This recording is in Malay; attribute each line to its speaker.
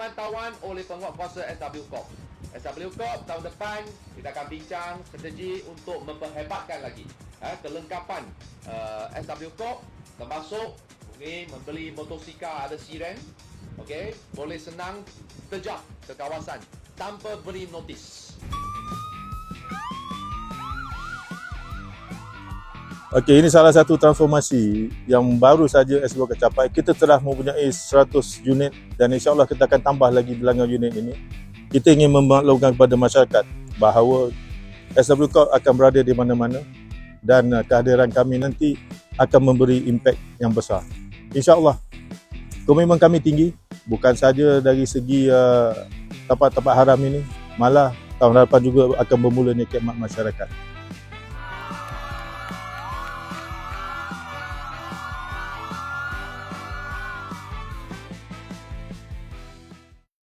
Speaker 1: pemantauan oleh penguatkuasa SW Corp. SW Corp tahun depan kita akan bincang strategi untuk memperhebatkan lagi kelengkapan SW Corp, termasuk mungkin membeli motosikal ada siren, okey, boleh senang terjah ke kawasan tanpa beri notis.
Speaker 2: Okey, ini salah satu transformasi yang baru saja SW akan capai. Kita telah mempunyai 100 unit dan insya-Allah kita akan tambah lagi bilangan unit ini. Kita ingin memaklumkan kepada masyarakat bahawa SW Corp akan berada di mana-mana dan kehadiran kami nanti akan memberi impak yang besar. InsyaAllah, komitmen kami tinggi, bukan saja dari segi tempat-tempat haram ini, malah tahun hadapan juga akan bermula khidmat masyarakat.